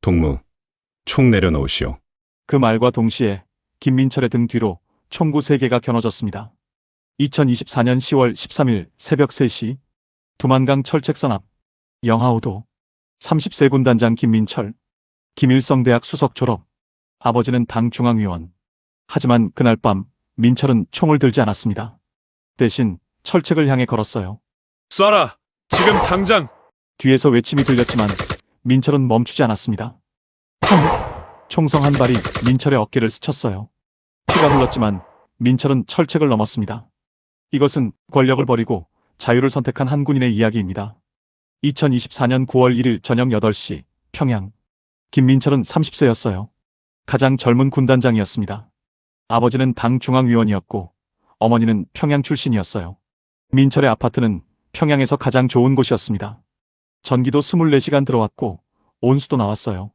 동무, 총 내려놓으시오. 그 말과 동시에 김민철의 등 뒤로 총구 3개가 겨눠졌습니다. 2024년 10월 13일 새벽 3시 두만강 철책선 앞 영하오도 30세 군단장 김민철, 김일성대학 수석 졸업, 아버지는 당 중앙위원. 하지만 그날 밤 민철은 총을 들지 않았습니다. 대신 철책을 향해 걸었어요. 쏴라! 지금 당장! 뒤에서 외침이 들렸지만 민철은 멈추지 않았습니다. 팡! 총성 한 발이 민철의 어깨를 스쳤어요. 피가 흘렀지만 민철은 철책을 넘었습니다. 이것은 권력을 버리고 자유를 선택한 한 군인의 이야기입니다. 2024년 9월 1일 저녁 8시 평양. 김민철은 30세였어요. 가장 젊은 군단장이었습니다. 아버지는 당 중앙위원이었고 어머니는 평양 출신이었어요. 민철의 아파트는 평양에서 가장 좋은 곳이었습니다. 전기도 24시간 들어왔고 온수도 나왔어요.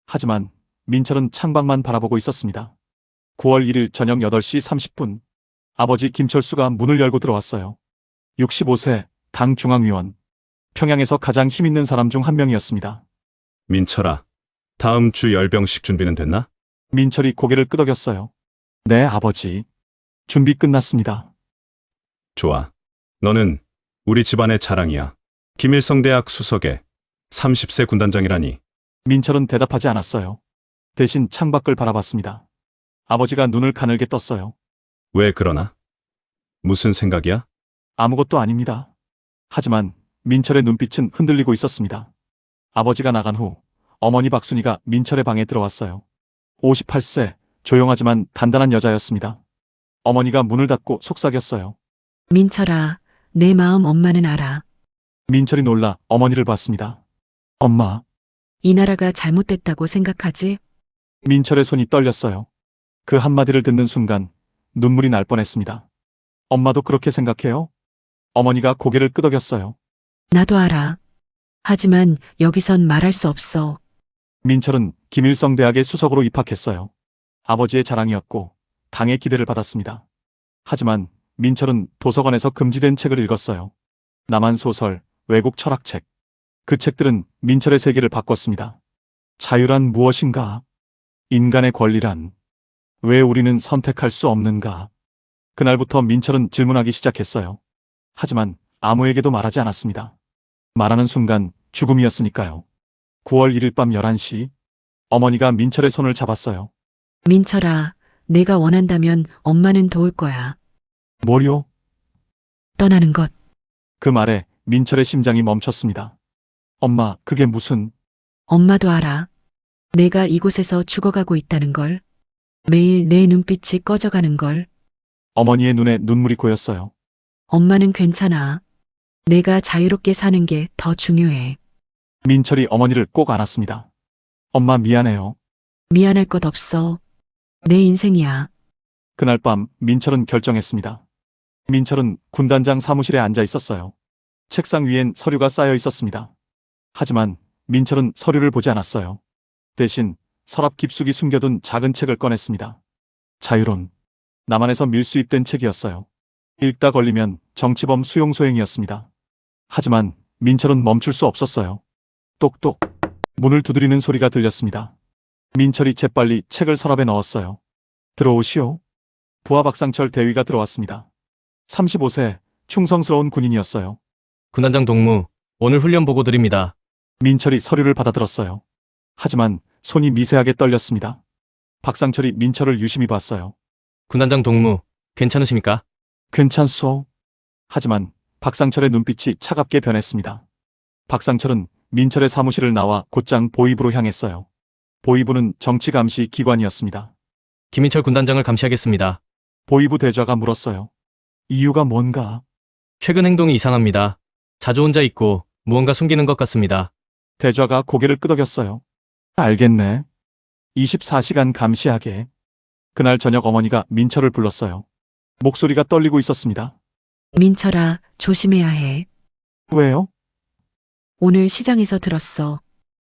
하지만 민철은 창밖만 바라보고 있었습니다. 9월 1일 저녁 8시 30분 아버지 김철수가 문을 열고 들어왔어요. 65세 당 중앙위원. 평양에서 가장 힘있는 사람 중 한 명이었습니다. 민철아, 다음 주 열병식 준비는 됐나? 민철이 고개를 끄덕였어요. 네, 아버지. 준비 끝났습니다. 좋아. 너는 우리 집안의 자랑이야. 김일성대학 수석에 30세 군단장이라니. 민철은 대답하지 않았어요. 대신 창밖을 바라봤습니다. 아버지가 눈을 가늘게 떴어요. 왜 그러나? 무슨 생각이야? 아무것도 아닙니다. 하지만 민철의 눈빛은 흔들리고 있었습니다. 아버지가 나간 후 어머니 박순이가 민철의 방에 들어왔어요. 58세, 조용하지만 단단한 여자였습니다. 어머니가 문을 닫고 속삭였어요. 민철아, 내 마음 엄마는 알아. 민철이 놀라 어머니를 봤습니다. 엄마. 이 나라가 잘못됐다고 생각하지? 민철의 손이 떨렸어요. 그 한마디를 듣는 순간 눈물이 날 뻔했습니다. 엄마도 그렇게 생각해요? 어머니가 고개를 끄덕였어요. 나도 알아. 하지만 여기선 말할 수 없어. 민철은 김일성대학의 수석으로 입학했어요. 아버지의 자랑이었고 당의 기대를 받았습니다. 하지만 민철은 도서관에서 금지된 책을 읽었어요. 남한 소설, 외국 철학책. 그 책들은 민철의 세계를 바꿨습니다. 자유란 무엇인가? 인간의 권리란? 왜 우리는 선택할 수 없는가? 그날부터 민철은 질문하기 시작했어요. 하지만 아무에게도 말하지 않았습니다. 말하는 순간 죽음이었으니까요. 9월 1일 밤 11시 어머니가 민철의 손을 잡았어요. 민철아, 내가 원한다면 엄마는 도울 거야. 뭐요? 떠나는 것. 그 말에 민철의 심장이 멈췄습니다. 엄마, 그게 무슨... 엄마도 알아. 내가 이곳에서 죽어가고 있다는 걸. 매일 내 눈빛이 꺼져가는 걸. 어머니의 눈에 눈물이 고였어요. 엄마는 괜찮아. 내가 자유롭게 사는 게 더 중요해. 민철이 어머니를 꼭 안았습니다. 엄마 미안해요. 미안할 것 없어. 내 인생이야. 그날 밤 민철은 결정했습니다. 민철은 군단장 사무실에 앉아 있었어요. 책상 위엔 서류가 쌓여 있었습니다. 하지만 민철은 서류를 보지 않았어요. 대신 서랍 깊숙이 숨겨둔 작은 책을 꺼냈습니다. 자유론. 남한에서 밀수입된 책이었어요. 읽다 걸리면 정치범 수용 소행이었습니다. 하지만 민철은 멈출 수 없었어요. 똑똑. 문을 두드리는 소리가 들렸습니다. 민철이 재빨리 책을 서랍에 넣었어요. 들어오시오. 부하 박상철 대위가 들어왔습니다. 35세, 충성스러운 군인이었어요. 군단장 동무, 오늘 훈련 보고 드립니다. 민철이 서류를 받아들었어요. 하지만 손이 미세하게 떨렸습니다. 박상철이 민철을 유심히 봤어요. 군단장 동무, 괜찮으십니까? 괜찮소. 하지만 박상철의 눈빛이 차갑게 변했습니다. 박상철은 민철의 사무실을 나와 곧장 보위부로 향했어요. 보위부는 정치감시 기관이었습니다. 김민철 군단장을 감시하겠습니다. 보위부 대좌가 물었어요. 이유가 뭔가? 최근 행동이 이상합니다. 자주 혼자 있고 무언가 숨기는 것 같습니다. 대좌가 고개를 끄덕였어요. 알겠네. 24시간 감시하게. 그날 저녁 어머니가 민철을 불렀어요. 목소리가 떨리고 있었습니다. 민철아, 조심해야 해. 왜요? 오늘 시장에서 들었어.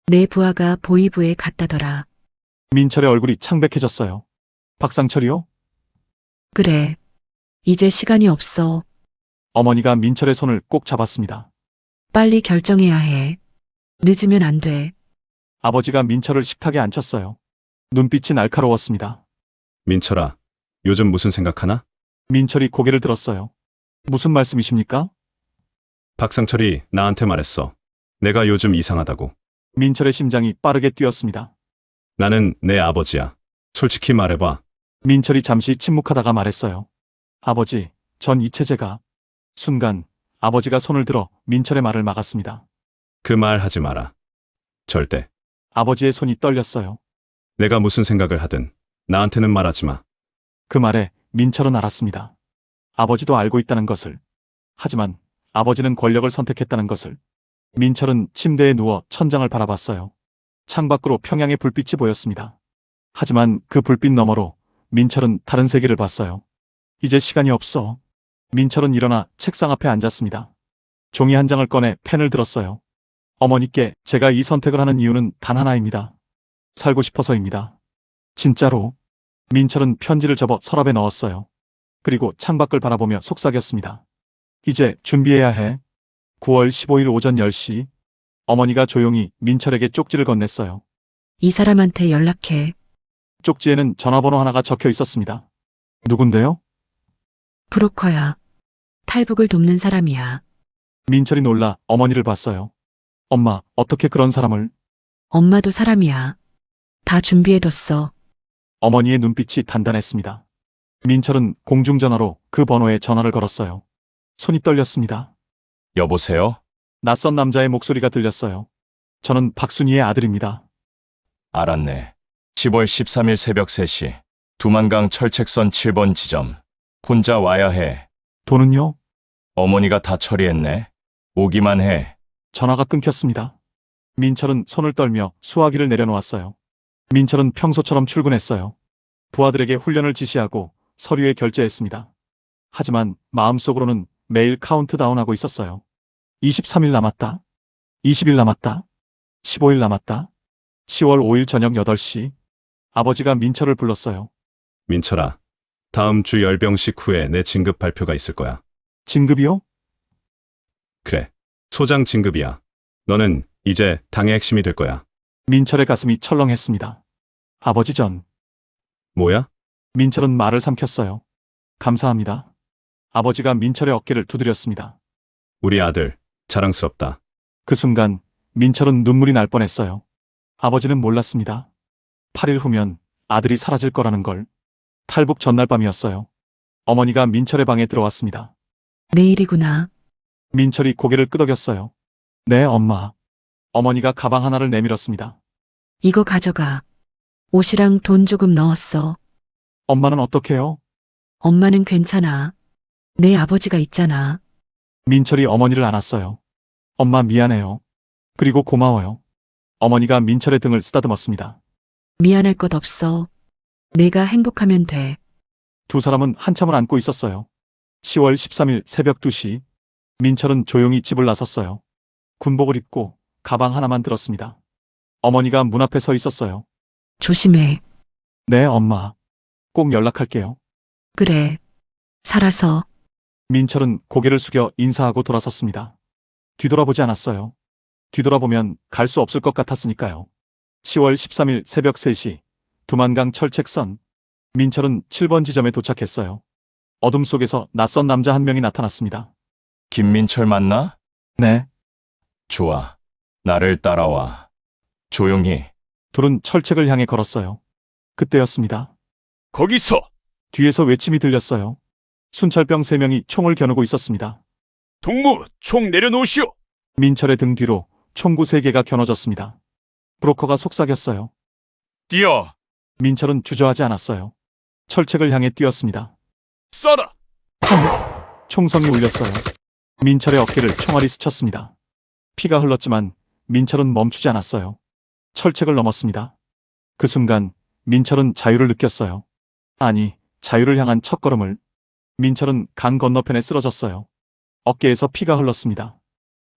내 부하가 보위부에 갔다더라. 민철의 얼굴이 창백해졌어요. 박상철이요? 그래. 이제 시간이 없어. 어머니가 민철의 손을 꼭 잡았습니다. 빨리 결정해야 해. 늦으면 안 돼. 아버지가 민철을 식탁에 앉혔어요. 눈빛이 날카로웠습니다. 민철아, 요즘 무슨 생각하나? 민철이 고개를 들었어요. 무슨 말씀이십니까? 박상철이 나한테 말했어. 내가 요즘 이상하다고. 민철의 심장이 빠르게 뛰었습니다. 나는 내 아버지야. 솔직히 말해봐. 민철이 잠시 침묵하다가 말했어요. 아버지, 전 이체제가. 순간 아버지가 손을 들어 민철의 말을 막았습니다. 그 말 하지 마라. 절대. 아버지의 손이 떨렸어요. 내가 무슨 생각을 하든 나한테는 말하지 마. 그 말에 민철은 알았습니다. 아버지도 알고 있다는 것을. 하지만 아버지는 권력을 선택했다는 것을. 민철은 침대에 누워 천장을 바라봤어요. 창밖으로 평양의 불빛이 보였습니다. 하지만 그 불빛 너머로 민철은 다른 세계를 봤어요. 이제 시간이 없어. 민철은 일어나 책상 앞에 앉았습니다. 종이 한 장을 꺼내 펜을 들었어요. 어머니께 제가 이 선택을 하는 이유는 단 하나입니다. 살고 싶어서입니다. 진짜로. 민철은 편지를 접어 서랍에 넣었어요. 그리고 창밖을 바라보며 속삭였습니다. 이제 준비해야 해. 9월 15일 오전 10시. 어머니가 조용히 민철에게 쪽지를 건넸어요. 이 사람한테 연락해. 쪽지에는 전화번호 하나가 적혀 있었습니다. 누군데요? 브로커야. 탈북을 돕는 사람이야. 민철이 놀라 어머니를 봤어요. 엄마, 어떻게 그런 사람을? 엄마도 사람이야. 다 준비해뒀어. 어머니의 눈빛이 단단했습니다. 민철은 공중전화로 그 번호에 전화를 걸었어요. 손이 떨렸습니다. 여보세요? 낯선 남자의 목소리가 들렸어요. 저는 박순희의 아들입니다. 알았네. 10월 13일 새벽 3시. 두만강 철책선 7번 지점. 혼자 와야 해. 돈은요? 어머니가 다 처리했네. 오기만 해. 전화가 끊겼습니다. 민철은 손을 떨며 수화기를 내려놓았어요. 민철은 평소처럼 출근했어요. 부하들에게 훈련을 지시하고 서류에 결제했습니다. 하지만 마음속으로는 매일 카운트다운하고 있었어요. 23일 남았다. 20일 남았다. 15일 남았다. 10월 5일 저녁 8시. 아버지가 민철을 불렀어요. 민철아, 다음 주 열병식 후에 내 진급 발표가 있을 거야. 진급이요? 그래. 소장 진급이야. 너는 이제 당의 핵심이 될 거야. 민철의 가슴이 철렁했습니다. 아버지 전. 뭐야? 민철은 말을 삼켰어요. 감사합니다. 아버지가 민철의 어깨를 두드렸습니다. 우리 아들, 자랑스럽다. 그 순간 민철은 눈물이 날 뻔했어요. 아버지는 몰랐습니다. 8일 후면 아들이 사라질 거라는 걸. 탈북 전날 밤이었어요. 어머니가 민철의 방에 들어왔습니다. 내일이구나. 민철이 고개를 끄덕였어요. 네, 엄마. 어머니가 가방 하나를 내밀었습니다. 이거 가져가. 옷이랑 돈 조금 넣었어. 엄마는 어떡해요? 엄마는 괜찮아. 내 아버지가 있잖아. 민철이 어머니를 안았어요. 엄마 미안해요. 그리고 고마워요. 어머니가 민철의 등을 쓰다듬었습니다. 미안할 것 없어. 내가 행복하면 돼. 두 사람은 한참을 안고 있었어요. 10월 13일 새벽 2시. 민철은 조용히 집을 나섰어요. 군복을 입고 가방 하나만 들었습니다. 어머니가 문 앞에 서 있었어요. 조심해. 네, 엄마. 꼭 연락할게요. 그래. 살아서. 민철은 고개를 숙여 인사하고 돌아섰습니다. 뒤돌아보지 않았어요. 뒤돌아보면 갈 수 없을 것 같았으니까요. 10월 13일 새벽 3시. 두만강 철책선. 민철은 7번 지점에 도착했어요. 어둠 속에서 낯선 남자 한 명이 나타났습니다. 김민철 맞나? 네. 좋아. 나를 따라와. 조용히. 둘은 철책을 향해 걸었어요. 그때였습니다. 거기서 뒤에서 외침이 들렸어요. 순찰병 3명이 총을 겨누고 있었습니다. 동무 총 내려놓으시오. 민철의 등 뒤로 총구 3개가 겨눠졌습니다. 브로커가 속삭였어요. 뛰어. 민철은 주저하지 않았어요. 철책을 향해 뛰었습니다. 쏴라. 총성이 울렸어요. 민철의 어깨를 총알이 스쳤습니다. 피가 흘렀지만 민철은 멈추지 않았어요. 철책을 넘었습니다. 그 순간 민철은 자유를 느꼈어요. 아니, 자유를 향한 첫걸음을. 민철은 강 건너편에 쓰러졌어요. 어깨에서 피가 흘렀습니다.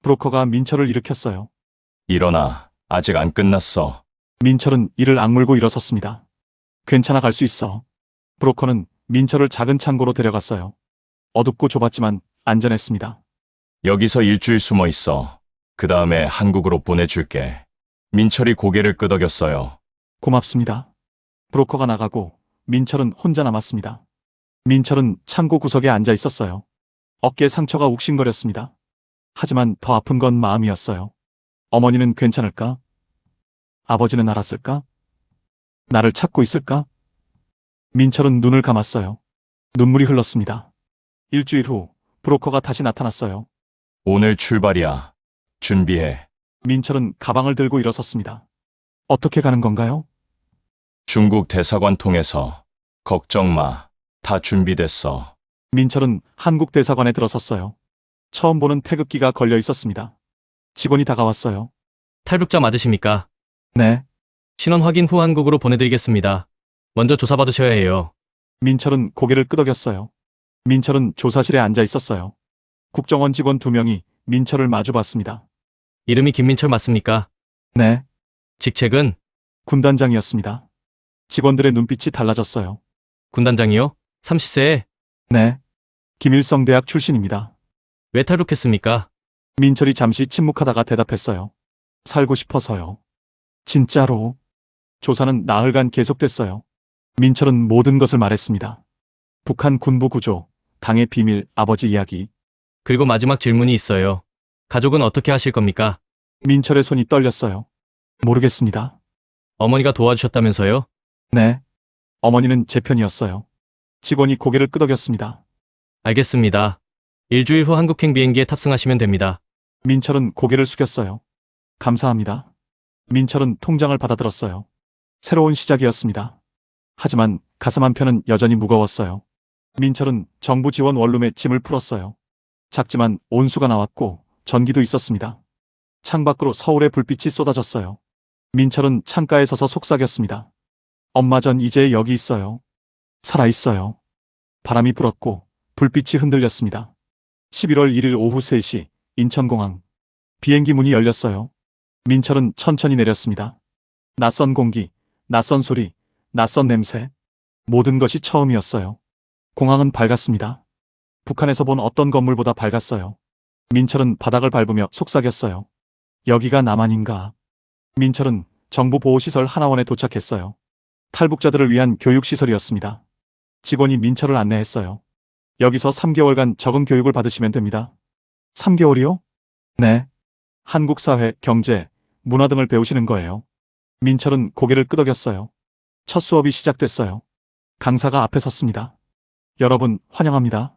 브로커가 민철을 일으켰어요. 일어나. 아직 안 끝났어. 민철은 이를 악물고 일어섰습니다. 괜찮아, 갈 수 있어. 브로커는 민철을 작은 창고로 데려갔어요. 어둡고 좁았지만 안전했습니다. 여기서 일주일 숨어 있어. 그 다음에 한국으로 보내줄게. 민철이 고개를 끄덕였어요. 고맙습니다. 브로커가 나가고 민철은 혼자 남았습니다. 민철은 창고 구석에 앉아 있었어요. 어깨 상처가 욱신거렸습니다. 하지만 더 아픈 건 마음이었어요. 어머니는 괜찮을까? 아버지는 알았을까? 나를 찾고 있을까? 민철은 눈을 감았어요. 눈물이 흘렀습니다. 일주일 후 브로커가 다시 나타났어요. 오늘 출발이야. 준비해. 민철은 가방을 들고 일어섰습니다. 어떻게 가는 건가요? 중국 대사관 통해서. 걱정 마. 다 준비됐어. 민철은 한국 대사관에 들어섰어요. 처음 보는 태극기가 걸려 있었습니다. 직원이 다가왔어요. 탈북자 맞으십니까? 네. 신원 확인 후 한국으로 보내드리겠습니다. 먼저 조사받으셔야 해요. 민철은 고개를 끄덕였어요. 민철은 조사실에 앉아 있었어요. 국정원 직원 2명이 민철을 마주봤습니다. 이름이 김민철 맞습니까? 네. 직책은? 군단장이었습니다. 직원들의 눈빛이 달라졌어요. 군단장이요? 30세에? 네. 김일성 대학 출신입니다. 왜 탈북했습니까? 민철이 잠시 침묵하다가 대답했어요. 살고 싶어서요. 진짜로. 조사는 나흘간 계속됐어요. 민철은 모든 것을 말했습니다. 북한 군부 구조, 당의 비밀, 아버지 이야기. 그리고 마지막 질문이 있어요. 가족은 어떻게 하실 겁니까? 민철의 손이 떨렸어요. 모르겠습니다. 어머니가 도와주셨다면서요? 네. 어머니는 제 편이었어요. 직원이 고개를 끄덕였습니다. 알겠습니다. 일주일 후 한국행 비행기에 탑승하시면 됩니다. 민철은 고개를 숙였어요. 감사합니다. 민철은 통장을 받아들었어요. 새로운 시작이었습니다. 하지만 가슴 한편은 여전히 무거웠어요. 민철은 정부 지원 원룸에 짐을 풀었어요. 작지만 온수가 나왔고 전기도 있었습니다. 창밖으로 서울의 불빛이 쏟아졌어요. 민철은 창가에 서서 속삭였습니다. 엄마 전 이제 여기 있어요. 살아있어요. 바람이 불었고 불빛이 흔들렸습니다. 11월 1일 오후 3시 인천공항. 비행기 문이 열렸어요. 민철은 천천히 내렸습니다. 낯선 공기, 낯선 소리, 낯선 냄새. 모든 것이 처음이었어요. 공항은 밝았습니다. 북한에서 본 어떤 건물보다 밝았어요. 민철은 바닥을 밟으며 속삭였어요. 여기가 남한인가? 민철은 정부 보호시설 하나원에 도착했어요. 탈북자들을 위한 교육시설이었습니다. 직원이 민철을 안내했어요. 여기서 3개월간 적응 교육을 받으시면 됩니다. 3개월이요? 네. 한국 사회, 경제, 문화 등을 배우시는 거예요. 민철은 고개를 끄덕였어요. 첫 수업이 시작됐어요. 강사가 앞에 섰습니다. 여러분, 환영합니다.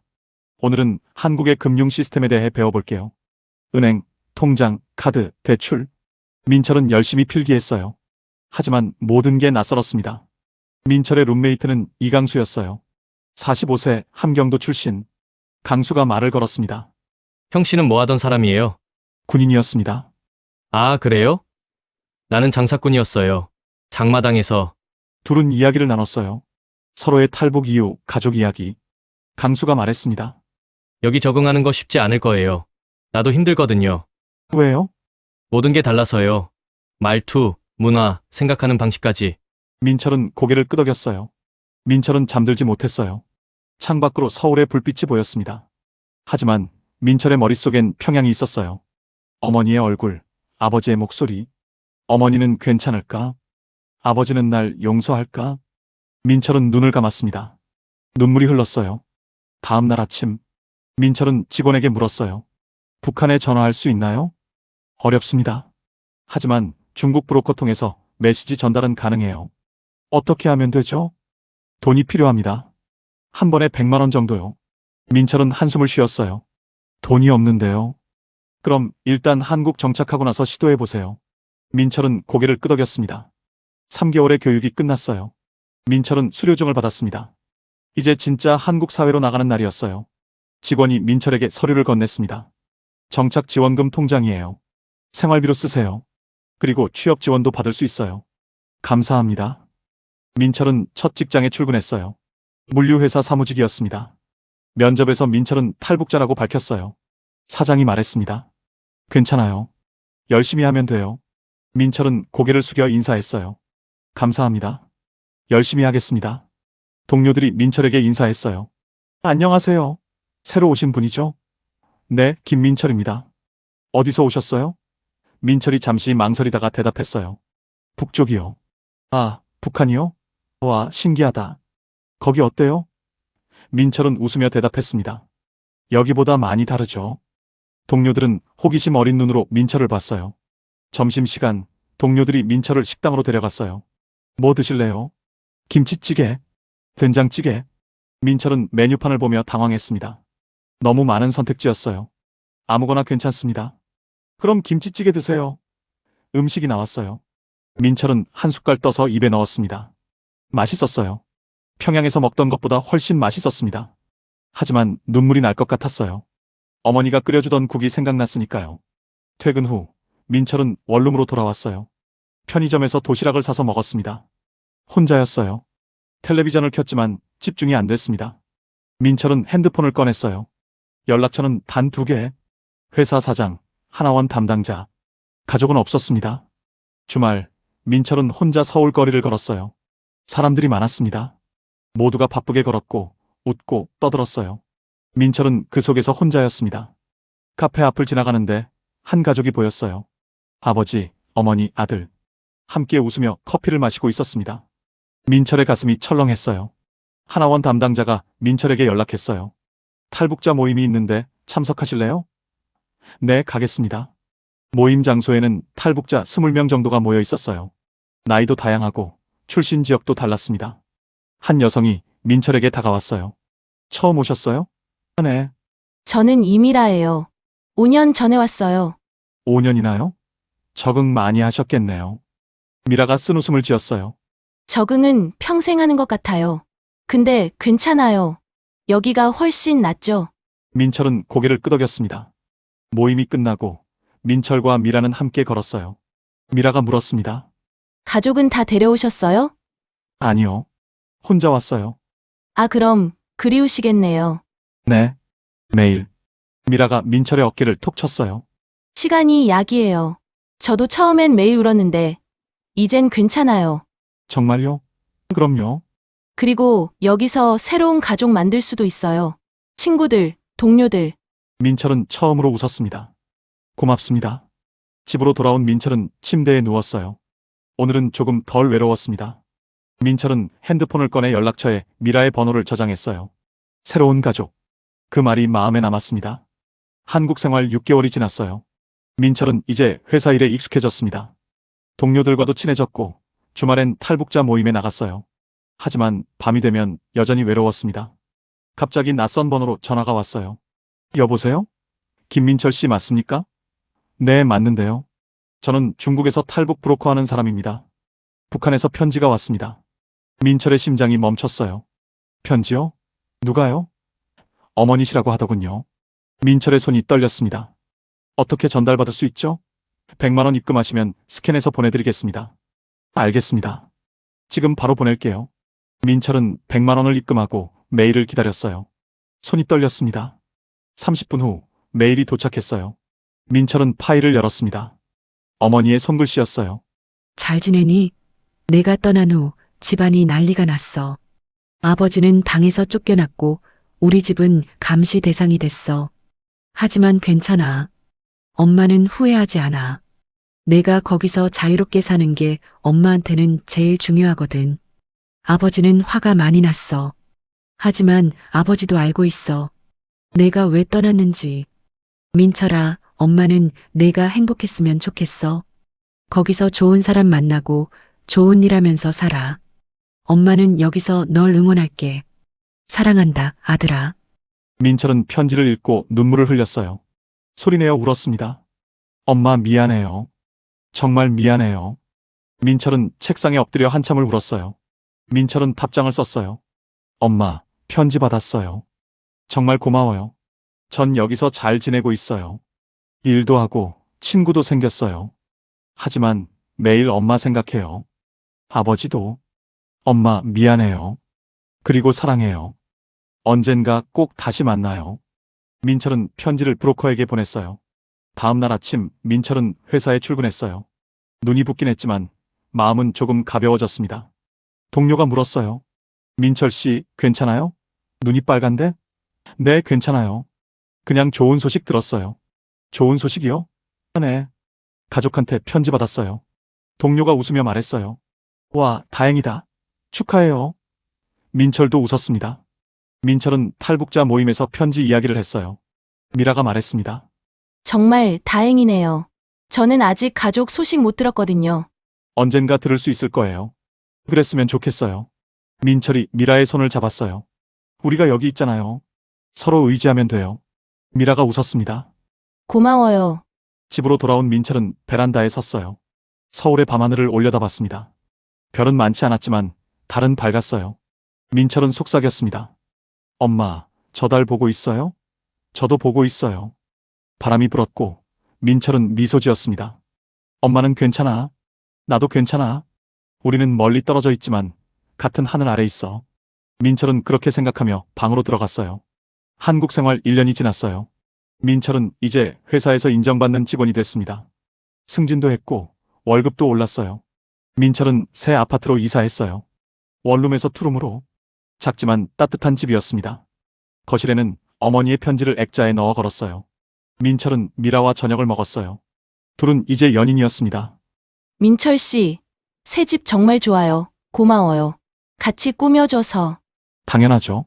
오늘은 한국의 금융 시스템에 대해 배워볼게요. 은행, 통장, 카드, 대출. 민철은 열심히 필기했어요. 하지만 모든 게 낯설었습니다. 민철의 룸메이트는 이강수였어요. 45세, 함경도 출신. 강수가 말을 걸었습니다. 형 씨는 뭐 하던 사람이에요? 군인이었습니다. 아, 그래요? 나는 장사꾼이었어요. 장마당에서. 둘은 이야기를 나눴어요. 서로의 탈북 이유, 가족 이야기. 강수가 말했습니다. 여기 적응하는 거 쉽지 않을 거예요. 나도 힘들거든요. 왜요? 모든 게 달라서요. 말투, 문화, 생각하는 방식까지. 민철은 고개를 끄덕였어요. 민철은 잠들지 못했어요. 창밖으로 서울의 불빛이 보였습니다. 하지만 민철의 머릿속엔 평양이 있었어요. 어머니의 얼굴, 아버지의 목소리. 어머니는 괜찮을까? 아버지는 날 용서할까? 민철은 눈을 감았습니다. 눈물이 흘렀어요. 다음 날 아침, 민철은 직원에게 물었어요. 북한에 전화할 수 있나요? 어렵습니다. 하지만 중국 브로커 통해서 메시지 전달은 가능해요. 어떻게 하면 되죠? 돈이 필요합니다. 한 번에 100만 원 정도요. 민철은 한숨을 쉬었어요. 돈이 없는데요. 그럼 일단 한국 정착하고 나서 시도해보세요. 민철은 고개를 끄덕였습니다. 3개월의 교육이 끝났어요. 민철은 수료증을 받았습니다. 이제 진짜 한국 사회로 나가는 날이었어요. 직원이 민철에게 서류를 건넸습니다. 정착 지원금 통장이에요. 생활비로 쓰세요. 그리고 취업 지원도 받을 수 있어요. 감사합니다. 민철은 첫 직장에 출근했어요. 물류회사 사무직이었습니다. 면접에서 민철은 탈북자라고 밝혔어요. 사장이 말했습니다. 괜찮아요. 열심히 하면 돼요. 민철은 고개를 숙여 인사했어요. 감사합니다. 열심히 하겠습니다. 동료들이 민철에게 인사했어요. 안녕하세요. 새로 오신 분이죠? 네, 김민철입니다. 어디서 오셨어요? 민철이 잠시 망설이다가 대답했어요. 북쪽이요. 아, 북한이요? 와, 신기하다. 거기 어때요? 민철은 웃으며 대답했습니다. 여기보다 많이 다르죠. 동료들은 호기심 어린 눈으로 민철을 봤어요. 점심시간, 동료들이 민철을 식당으로 데려갔어요. 뭐 드실래요? 김치찌개? 된장찌개? 민철은 메뉴판을 보며 당황했습니다. 너무 많은 선택지였어요. 아무거나 괜찮습니다. 그럼 김치찌개 드세요. 음식이 나왔어요. 민철은 한 숟갈 떠서 입에 넣었습니다. 맛있었어요. 평양에서 먹던 것보다 훨씬 맛있었습니다. 하지만 눈물이 날 것 같았어요. 어머니가 끓여주던 국이 생각났으니까요. 퇴근 후 민철은 원룸으로 돌아왔어요. 편의점에서 도시락을 사서 먹었습니다. 혼자였어요. 텔레비전을 켰지만 집중이 안 됐습니다. 민철은 핸드폰을 꺼냈어요. 연락처는 단 2개. 회사 사장, 하나원 담당자. 가족은 없었습니다. 주말, 민철은 혼자 서울 거리를 걸었어요. 사람들이 많았습니다. 모두가 바쁘게 걸었고 웃고 떠들었어요. 민철은 그 속에서 혼자였습니다. 카페 앞을 지나가는데 한 가족이 보였어요. 아버지, 어머니, 아들. 함께 웃으며 커피를 마시고 있었습니다. 민철의 가슴이 철렁했어요. 하나원 담당자가 민철에게 연락했어요. 탈북자 모임이 있는데 참석하실래요? 네, 가겠습니다. 모임 장소에는 탈북자 20명 정도가 모여 있었어요. 나이도 다양하고 출신 지역도 달랐습니다. 한 여성이 민철에게 다가왔어요. 처음 오셨어요? 네. 저는 이미라예요. 5년 전에 왔어요. 5년이나요? 적응 많이 하셨겠네요. 미라가 쓴 웃음을 지었어요. 적응은 평생 하는 것 같아요. 근데 괜찮아요. 여기가 훨씬 낫죠. 민철은 고개를 끄덕였습니다. 모임이 끝나고 민철과 미라는 함께 걸었어요. 미라가 물었습니다. 가족은 다 데려오셨어요? 아니요. 혼자 왔어요. 아, 그럼 그리우시겠네요. 네. 매일. 미라가 민철의 어깨를 톡 쳤어요. 시간이 약이에요. 저도 처음엔 매일 울었는데 이젠 괜찮아요. 정말요? 그럼요. 그리고 여기서 새로운 가족 만들 수도 있어요. 친구들, 동료들. 민철은 처음으로 웃었습니다. 고맙습니다. 집으로 돌아온 민철은 침대에 누웠어요. 오늘은 조금 덜 외로웠습니다. 민철은 핸드폰을 꺼내 연락처에 미라의 번호를 저장했어요. 새로운 가족. 그 말이 마음에 남았습니다. 한국 생활 6개월이 지났어요. 민철은 이제 회사 일에 익숙해졌습니다. 동료들과도 친해졌고 주말엔 탈북자 모임에 나갔어요. 하지만 밤이 되면 여전히 외로웠습니다. 갑자기 낯선 번호로 전화가 왔어요. 여보세요? 김민철 씨 맞습니까? 네, 맞는데요. 저는 중국에서 탈북 브로커 하는 사람입니다. 북한에서 편지가 왔습니다. 민철의 심장이 멈췄어요. 편지요? 누가요? 어머니시라고 하더군요. 민철의 손이 떨렸습니다. 어떻게 전달받을 수 있죠? 100만 원 입금하시면 스캔해서 보내드리겠습니다. 알겠습니다. 지금 바로 보낼게요. 민철은 100만 원을 입금하고 메일을 기다렸어요. 손이 떨렸습니다. 30분 후 메일이 도착했어요. 민철은 파일을 열었습니다. 어머니의 손글씨였어요. 잘 지내니? 내가 떠난 후 집안이 난리가 났어. 아버지는 당에서 쫓겨났고 우리 집은 감시 대상이 됐어. 하지만 괜찮아. 엄마는 후회하지 않아. 내가 거기서 자유롭게 사는 게 엄마한테는 제일 중요하거든. 아버지는 화가 많이 났어. 하지만 아버지도 알고 있어. 내가 왜 떠났는지. 민철아, 엄마는 내가 행복했으면 좋겠어. 거기서 좋은 사람 만나고 좋은 일 하면서 살아. 엄마는 여기서 널 응원할게. 사랑한다, 아들아. 민철은 편지를 읽고 눈물을 흘렸어요. 소리내어 울었습니다. 엄마 미안해요. 정말 미안해요. 민철은 책상에 엎드려 한참을 울었어요. 민철은 답장을 썼어요. 엄마, 편지 받았어요. 정말 고마워요. 전 여기서 잘 지내고 있어요. 일도 하고 친구도 생겼어요. 하지만 매일 엄마 생각해요. 아버지도. 엄마 미안해요. 그리고 사랑해요. 언젠가 꼭 다시 만나요. 민철은 편지를 브로커에게 보냈어요. 다음 날 아침 민철은 회사에 출근했어요. 눈이 붓긴 했지만 마음은 조금 가벼워졌습니다. 동료가 물었어요. 민철 씨, 괜찮아요? 눈이 빨간데? 네, 괜찮아요. 그냥 좋은 소식 들었어요. 좋은 소식이요? 네. 가족한테 편지 받았어요. 동료가 웃으며 말했어요. 와, 다행이다. 축하해요. 민철도 웃었습니다. 민철은 탈북자 모임에서 편지 이야기를 했어요. 미라가 말했습니다. 정말 다행이네요. 저는 아직 가족 소식 못 들었거든요. 언젠가 들을 수 있을 거예요. 그랬으면 좋겠어요. 민철이 미라의 손을 잡았어요. 우리가 여기 있잖아요. 서로 의지하면 돼요. 미라가 웃었습니다. 고마워요. 집으로 돌아온 민철은 베란다에 섰어요. 서울의 밤하늘을 올려다봤습니다. 별은 많지 않았지만 달은 밝았어요. 민철은 속삭였습니다. 엄마, 저 달 보고 있어요? 저도 보고 있어요. 바람이 불었고 민철은 미소 지었습니다. 엄마는 괜찮아. 나도 괜찮아. 우리는 멀리 떨어져 있지만 같은 하늘 아래 있어. 민철은 그렇게 생각하며 방으로 들어갔어요. 한국 생활 1년이 지났어요. 민철은 이제 회사에서 인정받는 직원이 됐습니다. 승진도 했고 월급도 올랐어요. 민철은 새 아파트로 이사했어요. 원룸에서 투룸으로. 작지만 따뜻한 집이었습니다. 거실에는 어머니의 편지를 액자에 넣어 걸었어요. 민철은 미라와 저녁을 먹었어요. 둘은 이제 연인이었습니다. 민철 씨, 새 집 정말 좋아요. 고마워요. 같이 꾸며줘서. 당연하죠.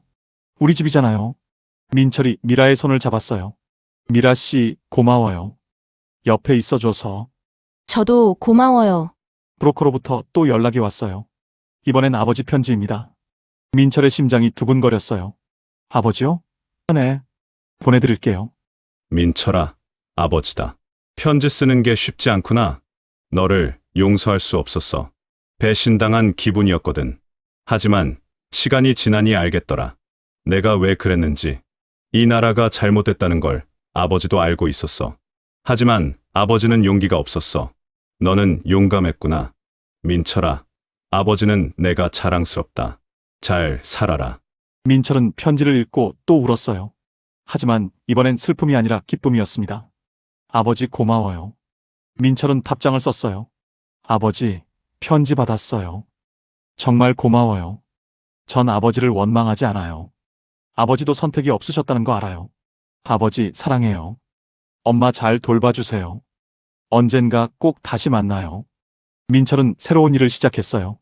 우리 집이잖아요. 민철이 미라의 손을 잡았어요. 미라 씨, 고마워요. 옆에 있어줘서. 저도 고마워요. 브로커로부터 또 연락이 왔어요. 이번엔 아버지 편지입니다. 민철의 심장이 두근거렸어요. 아버지요? 네. 보내드릴게요. 민철아, 아버지다. 편지 쓰는 게 쉽지 않구나. 너를 용서할 수 없었어. 배신당한 기분이었거든. 하지만 시간이 지나니 알겠더라. 내가 왜 그랬는지. 이 나라가 잘못됐다는 걸 아버지도 알고 있었어. 하지만 아버지는 용기가 없었어. 너는 용감했구나. 민철아, 아버지는 내가 자랑스럽다. 잘 살아라. 민철은 편지를 읽고 또 울었어요. 하지만 이번엔 슬픔이 아니라 기쁨이었습니다. 아버지 고마워요. 민철은 답장을 썼어요. 아버지, 편지 받았어요. 정말 고마워요. 전 아버지를 원망하지 않아요. 아버지도 선택이 없으셨다는 거 알아요. 아버지 사랑해요. 엄마 잘 돌봐주세요. 언젠가 꼭 다시 만나요. 민철은 새로운 일을 시작했어요.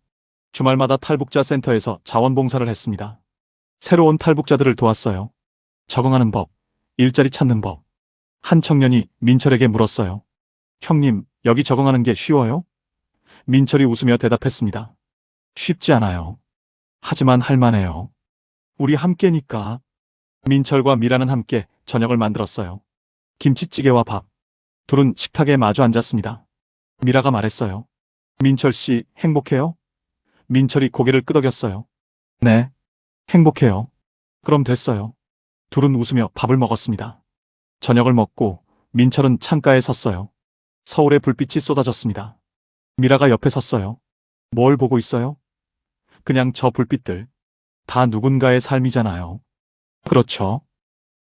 주말마다 탈북자 센터에서 자원봉사를 했습니다. 새로운 탈북자들을 도왔어요. 적응하는 법, 일자리 찾는 법. 한 청년이 민철에게 물었어요. 형님, 여기 적응하는 게 쉬워요? 민철이 웃으며 대답했습니다. 쉽지 않아요. 하지만 할만해요. 우리 함께니까. 민철과 미라는 함께 저녁을 만들었어요. 김치찌개와 밥. 둘은 식탁에 마주 앉았습니다. 미라가 말했어요. 민철 씨, 행복해요? 민철이 고개를 끄덕였어요. 네, 행복해요. 그럼 됐어요. 둘은 웃으며 밥을 먹었습니다. 저녁을 먹고 민철은 창가에 섰어요. 서울의 불빛이 쏟아졌습니다. 미라가 옆에 섰어요. 뭘 보고 있어요? 그냥 저 불빛들. 다 누군가의 삶이잖아요. 그렇죠.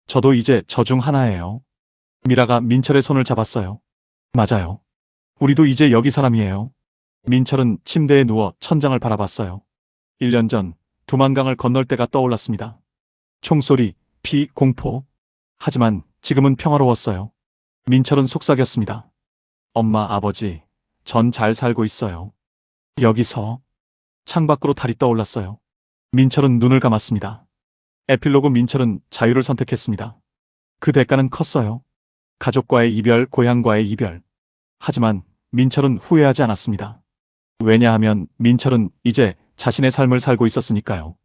저도 이제 저 중 하나예요. 미라가 민철의 손을 잡았어요. 맞아요. 우리도 이제 여기 사람이에요. 민철은 침대에 누워 천장을 바라봤어요. 1년 전 두만강을 건널 때가 떠올랐습니다. 총소리, 피, 공포. 하지만 지금은 평화로웠어요. 민철은 속삭였습니다. 엄마, 아버지, 전 잘 살고 있어요. 여기서. 창밖으로 달이 떠올랐어요. 민철은 눈을 감았습니다. 에필로그 민철은 자유를 선택했습니다. 그 대가는 컸어요. 가족과의 이별, 고향과의 이별. 하지만 민철은 후회하지 않았습니다. 왜냐하면 민철은 이제 자신의 삶을 살고 있었으니까요.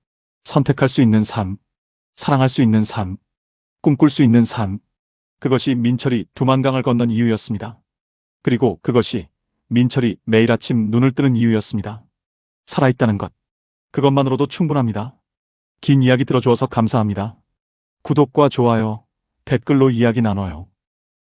선택할 수 있는 삶, 사랑할 수 있는 삶, 꿈꿀 수 있는 삶. 그것이 민철이 두만강을 건넌 이유였습니다. 그리고 그것이 민철이 매일 아침 눈을 뜨는 이유였습니다. 살아있다는 것. 그것만으로도 충분합니다. 긴 이야기 들어주어서 감사합니다. 구독과 좋아요, 댓글로 이야기 나눠요.